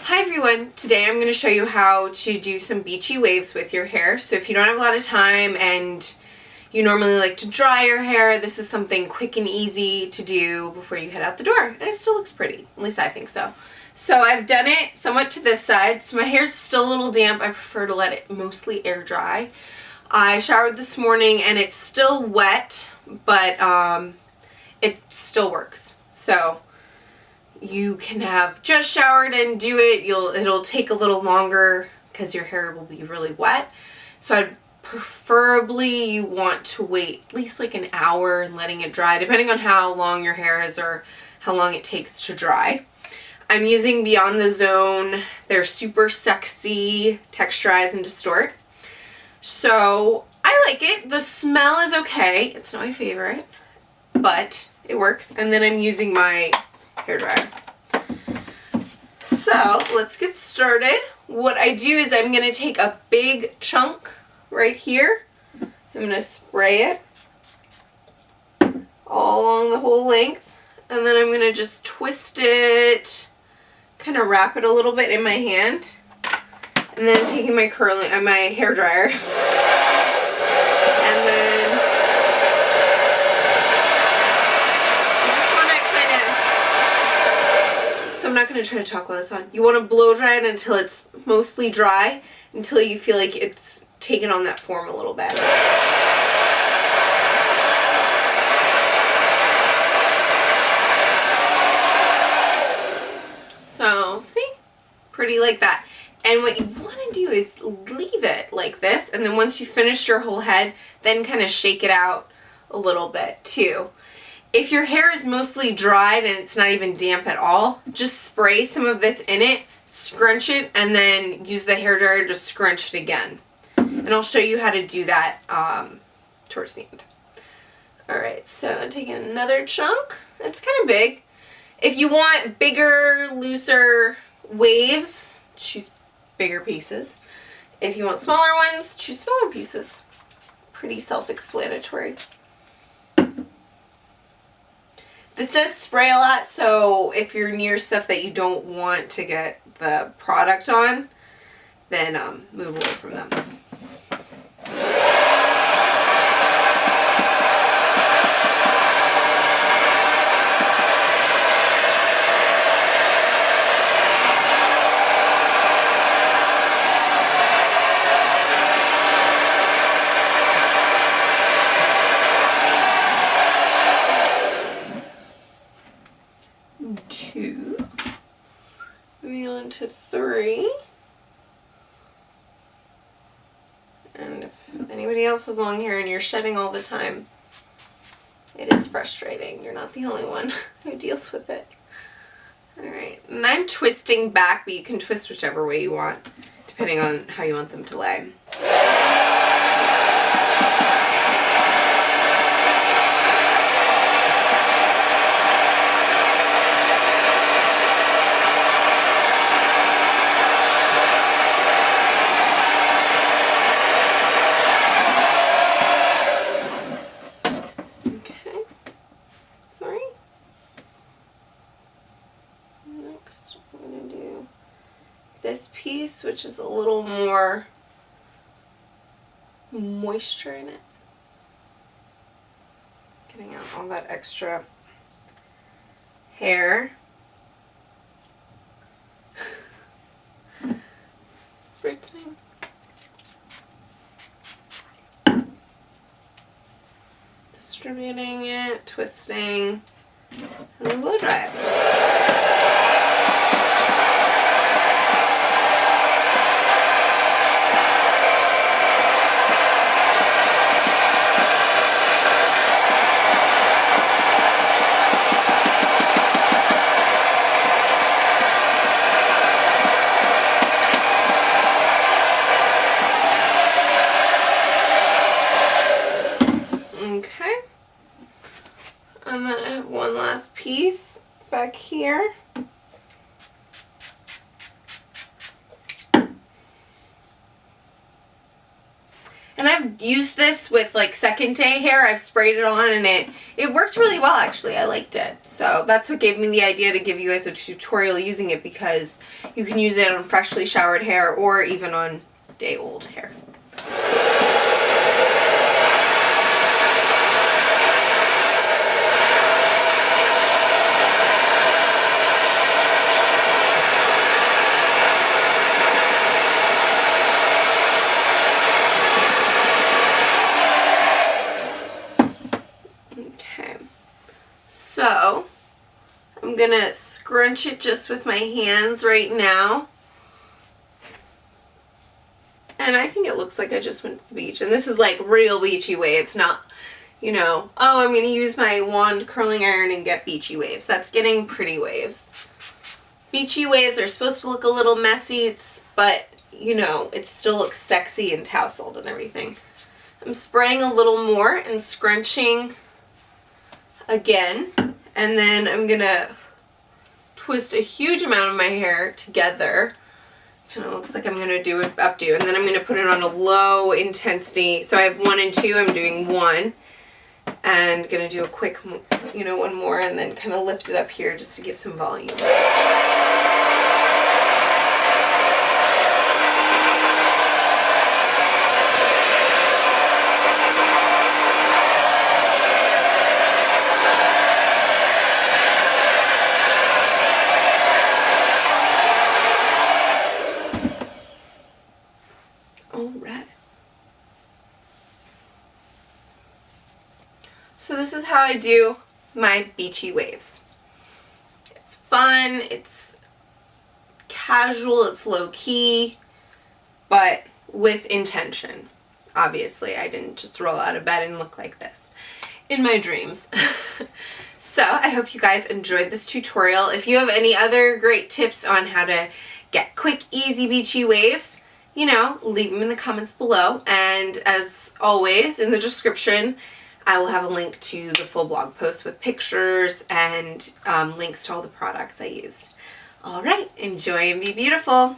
Hi everyone, today I'm going to show you how to do some beachy waves with your hair. So if you don't have a lot of time and you normally like to dry your hair, this is something quick and easy to do before you head out the door. And it still looks pretty, at least I think so. So I've done it somewhat to this side, so my hair's still a little damp. I prefer to let it mostly air dry. I showered this morning and it's still wet, but it still works. So you can have just showered and do it. It'll take a little longer because your hair will be really wet. So I'd preferably you want to wait at least like an hour and letting it dry, depending on how long your hair is or how long it takes to dry. I'm using Beyond the Zone. They're super sexy, texturize and distort. So I like it. The smell is okay. It's not my favorite, but it works. And then I'm using my hairdryer. So let's get started. What I do is I'm going to take a big chunk right here. I'm going to spray it all along the whole length, and then I'm going to just twist it, kind of wrap it a little bit in my hand, and then taking my my hairdryer, and then I'm not going to try to talk while it's on. You want to blow dry it until it's mostly dry, until you feel like it's taken on that form a little bit. So, see? Pretty like that. And what you want to do is leave it like this, and then once you finish your whole head, then kind of shake it out a little bit too. If your hair is mostly dried and it's not even damp at all, just spray some of this in it, scrunch it, and then use the hairdryer to scrunch it again. And I'll show you how to do that towards the end. Alright, so I'm taking another chunk. It's kind of big. If you want bigger, looser waves, choose bigger pieces. If you want smaller ones, choose smaller pieces. Pretty self-explanatory. This does spray a lot, so if you're near stuff that you don't want to get the product on, then move away from them. Two, moving on to three, and if anybody else has long hair and you're shedding all the time, it is frustrating. You're not the only one who deals with it. Alright, and I'm twisting back, but you can twist whichever way you want, depending on how you want them to lay. This piece, which is a little more moisture in it. Getting out all that extra hair. Spritting. Distributing it, twisting, and then blow dry it. Okay, and then I have one last piece back here. And And I've used this with like second day hair. I've sprayed it on and it worked really well actually. I liked it. So that's what gave me the idea to give you guys a tutorial using it, because you can use it on freshly showered hair or even on day old hair. So, I'm going to scrunch it just with my hands right now. And I think it looks like I just went to the beach. And this is like real beachy waves, not, you know, oh, I'm going to use my wand curling iron and get beachy waves. That's getting pretty waves. Beachy waves are supposed to look a little messy, but, you know, it still looks sexy and tousled and everything. I'm spraying a little more and scrunching again, and then I'm gonna twist a huge amount of my hair together. Kind of looks like I'm gonna do an updo, and then I'm gonna put it on a low intensity. So I have 1 and 2. I'm doing 1, and gonna do a quick, you know, 1 more, and then kind of lift it up here just to give some volume. Alright. So this is how I do my beachy waves. It's fun, it's casual, it's low-key, but with intention. Obviously, I didn't just roll out of bed and look like this in my dreams. So I hope you guys enjoyed this tutorial. If you have any other great tips on how to get quick, easy beachy waves, you know, leave them in the comments below. And as always, in the description, I will have a link to the full blog post with pictures and links to all the products I used. All right, enjoy and be beautiful.